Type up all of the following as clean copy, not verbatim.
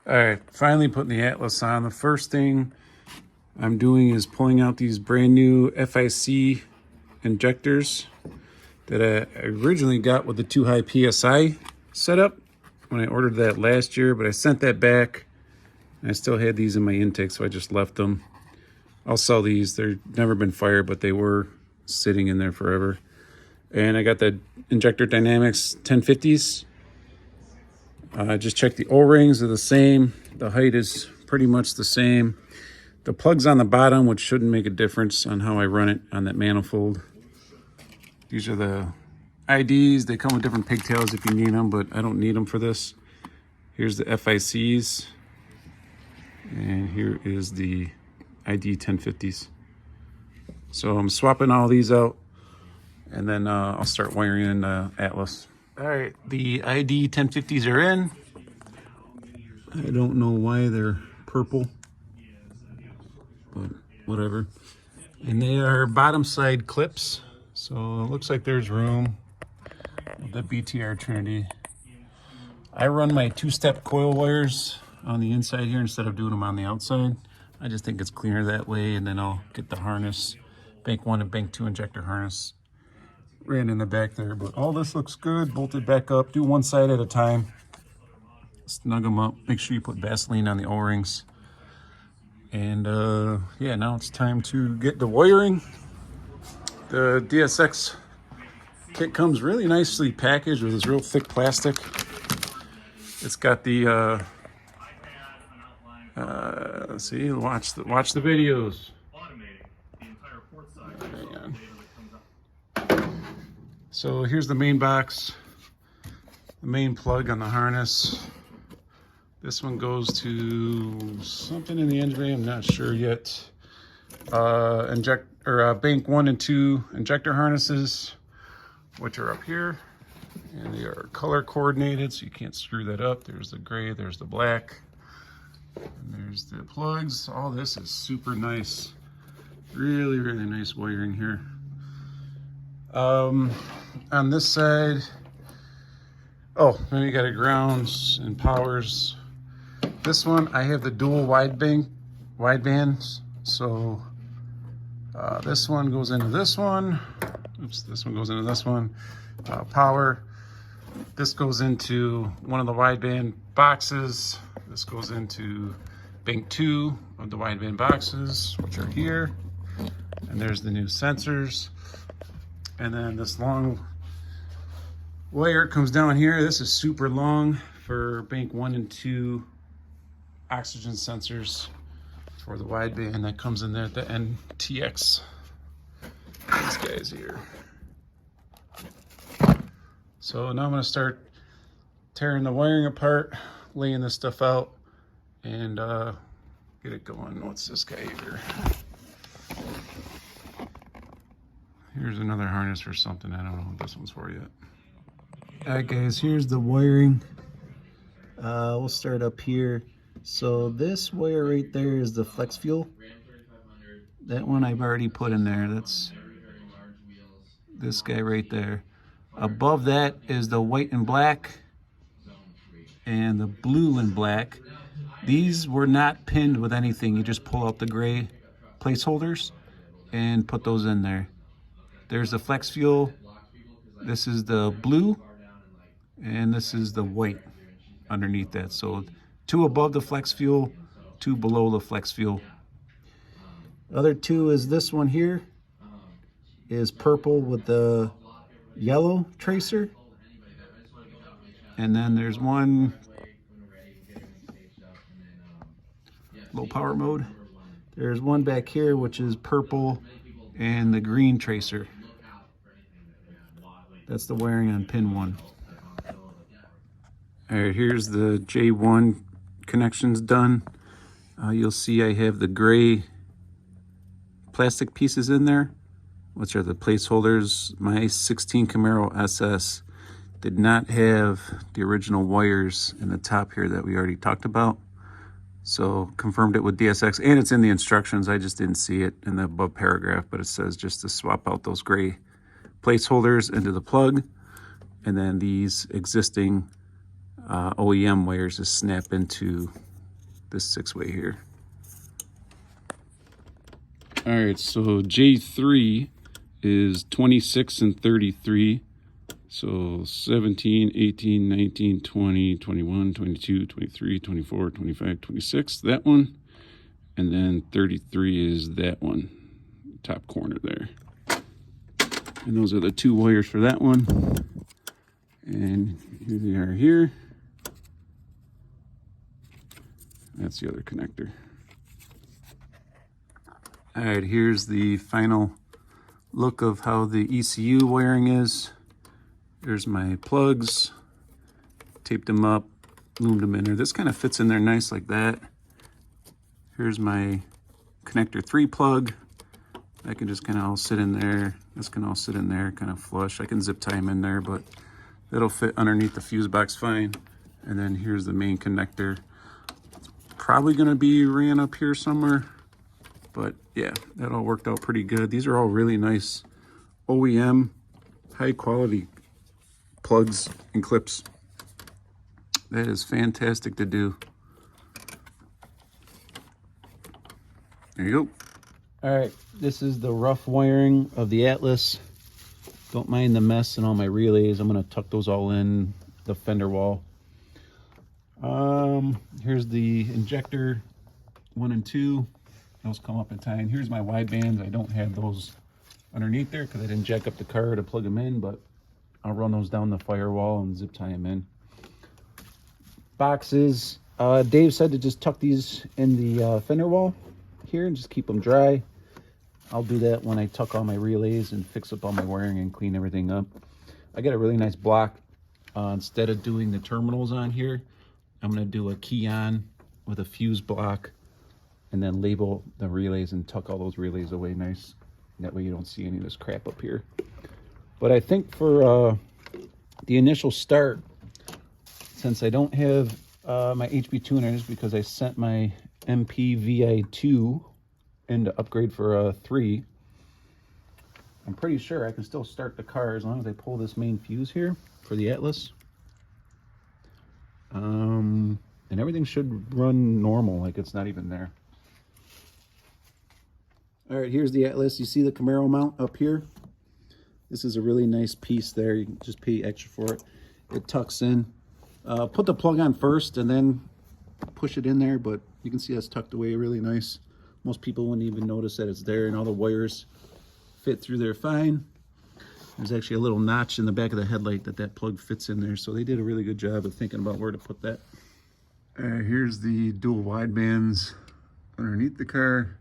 All right, finally putting the Atlas on. The first thing I'm doing is pulling out these brand new FIC injectors that I originally got with the too high PSI setup when I ordered that last year, but I sent that back. I still had these in my intake, so I just left them. I'll sell these. They've never been fired, but they were sitting in there forever. And I got the Injector Dynamics 1050s. Just check the O-rings are the same. The height is pretty much the same. The plugs on the bottom, which shouldn't make a difference on how I run it on that manifold. These are the IDs. They come with different pigtails if you need them, but I don't need them for this. Here's the FICs. And here is the ID 1050s. So I'm swapping all these out, and then I'll start wiring in Atlas. All right, the ID 1050s are in. I don't know why they're purple, but whatever. And they are bottom side clips, so it looks like there's room with the BTR Trinity. I run my two-step coil wires on the inside here instead of doing them on the outside. I just think it's cleaner that way, and then I'll get the harness, bank 1 and bank 2 injector harness ran in the back there. But all this looks good, bolted back up. Do one side at a time, snug them up, make sure you put Vaseline on the O-rings. And yeah, now it's time to get the wiring. The DSX kit comes really nicely packaged with this real thick plastic. It's got the let's see, watch the videos. Hang on. So here's the main box, the main plug on the harness. This one goes to something in the engine bay, I'm not sure yet. Bank 1 and 2 injector harnesses, which are up here, and they are color coordinated, so you can't screw that up. There's the gray, there's the black, and there's the plugs. All this is super nice. Really, really nice wiring here. On this side, then you got a grounds and powers. This one, I have the dual widebands. So this one goes into this one. Oops, this one goes into this one. Power. This goes into one of the wideband boxes. This goes into bank 2 of the wideband boxes, which are here. And there's the new sensors. And then this long wire comes down here. This is super long for bank 1 and 2 oxygen sensors for the wideband. That comes in there at the NTX. These guys here. So now I'm going to start tearing the wiring apart, laying this stuff out, and get it going. What's this guy here? Here's another harness for something. I don't know what this one's for yet. All right, guys, here's the wiring. We'll start up here. So this wire right there is the flex fuel. That one I've already put in there. That's this guy right there. Above that is the white and black and the blue and black. These were not pinned with anything. You just pull out the gray placeholders and put those in there. There's the flex fuel. This is the blue, and this is the white underneath that. So 2 above the flex fuel, 2 below the flex fuel. Other 2 is this one here, is purple with the yellow tracer. And then there's one low power mode. There's one back here which is purple and the green tracer. That's the wiring on pin 1. All right, here's the J1 connections done. You'll see I have the gray plastic pieces in there, which are the placeholders. My 16 Camaro SS did not have the original wires in the top here that we already talked about. So confirmed it with DSX, and it's in the instructions. I just didn't see it in the above paragraph, but it says just to swap out those gray placeholders into the plug, and then these existing OEM wires to snap into this 6-way here. All right, so J3 is 26 and 33. So 17, 18, 19, 20, 21, 22, 23, 24, 25, 26, that one. And then 33 is that one, top corner there. And those are the 2 wires for that one. And here they are here. That's the other connector. All right, here's the final look of how the ECU wiring is. There's my plugs, taped them up, loomed them in there. This kind of fits in there nice like that. Here's my connector 3 plug. That can just kind of all sit in there. This can all sit in there, kind of flush. I can zip tie them in there, but it'll fit underneath the fuse box fine. And then here's the main connector. It's probably gonna be ran up here somewhere, but yeah, that all worked out pretty good. These are all really nice OEM, high quality plugs and clips. That is fantastic to do. There you go. All right, this is the rough wiring of the Atlas. Don't mind the mess and all my relays. I'm gonna tuck those all in the fender wall. Here's the injector 1 and 2. Those come up in time. Here's my widebands. I don't have those underneath there because I didn't jack up the car to plug them in, but I'll run those down the firewall and zip tie them in. Boxes. Dave said to just tuck these in the fender wall here and just keep them dry. I'll do that when I tuck all my relays and fix up all my wiring and clean everything up. I got a really nice block. Instead of doing the terminals on here, I'm going to do a key on with a fuse block and then label the relays and tuck all those relays away nice. That way you don't see any of this crap up here. But I think for the initial start, since I don't have my HB tuners because I sent my MPVI2 in to upgrade for a 3, I'm pretty sure I can still start the car as long as I pull this main fuse here for the Atlas. And everything should run normal, like it's not even there. All right, here's the Atlas. You see the Camaro mount up here? This is a really nice piece there. You can just pay extra for it. It tucks in. Put the plug on first and then push it in there, but you can see that's tucked away really nice. Most people wouldn't even notice that it's there, and all the wires fit through there fine. There's actually a little notch in the back of the headlight that plug fits in there, so they did a really good job of thinking about where to put that. Here's the dual widebands underneath the car.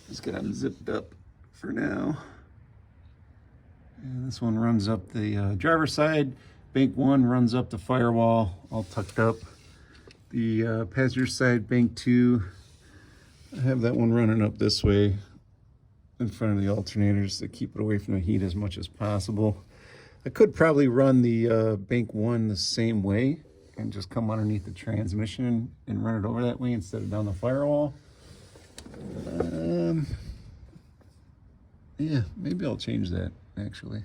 Just got them zipped up for now. And this one runs up the driver's side. Bank 1 runs up the firewall, all tucked up. The passenger side, bank 2, I have that one running up this way in front of the alternators to keep it away from the heat as much as possible. I could probably run the bank 1 the same way and just come underneath the transmission and run it over that way instead of down the firewall. Yeah, maybe I'll change that actually.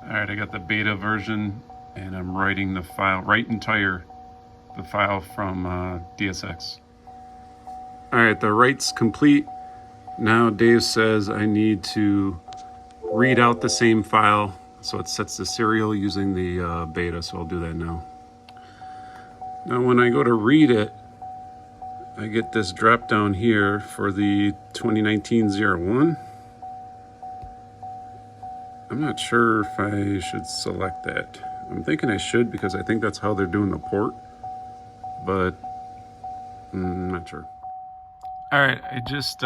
All right, I got the beta version and I'm writing the file, the file from DSX. All right, the write's complete. Now Dave says I need to read out the same file so it sets the serial using the beta, so I'll do that now. Now when I go to read it, I get this drop down here for the 2019-01. I'm not sure if I should select that. I'm thinking I should because I think that's how they're doing the port, but I'm not sure. All right, I just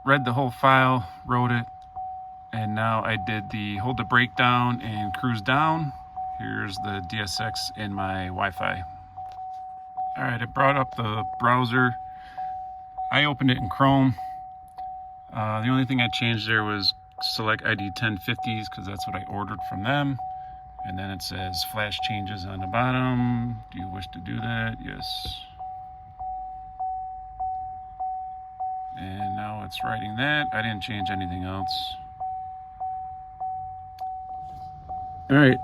read the whole file, wrote it, and now I did the hold the brake down and cruise down. Here's the DSX in my Wi-Fi. All right, it brought up the browser. I opened it in Chrome. The only thing I changed there was select ID 1050s because that's what I ordered from them. And then it says flash changes on the bottom. Do you wish to do that? Yes. And now it's writing that. I didn't change anything else. All right,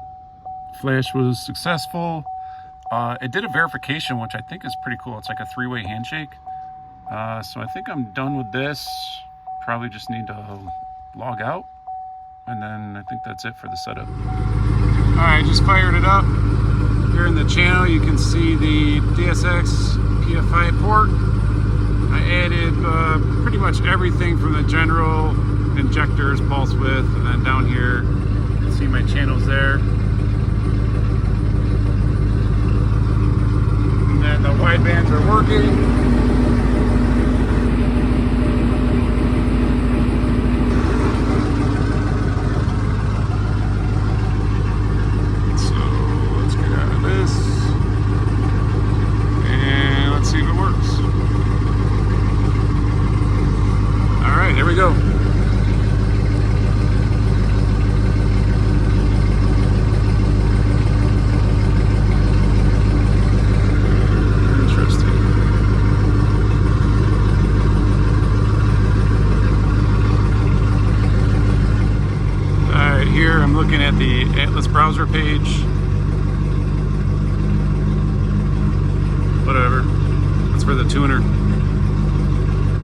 flash was successful. It did a verification, which I think is pretty cool. It's like a 3-way handshake. So I think I'm done with this. Probably just need to log out. And then I think that's it for the setup. All right, just fired it up. Here in the channel, you can see the DSX PFI port. I added pretty much everything from the general injectors, pulse width, and then down here, you can see my channels there. And then the widebands are working. Here we go. Interesting. All right, here I'm looking at the Atlas browser page.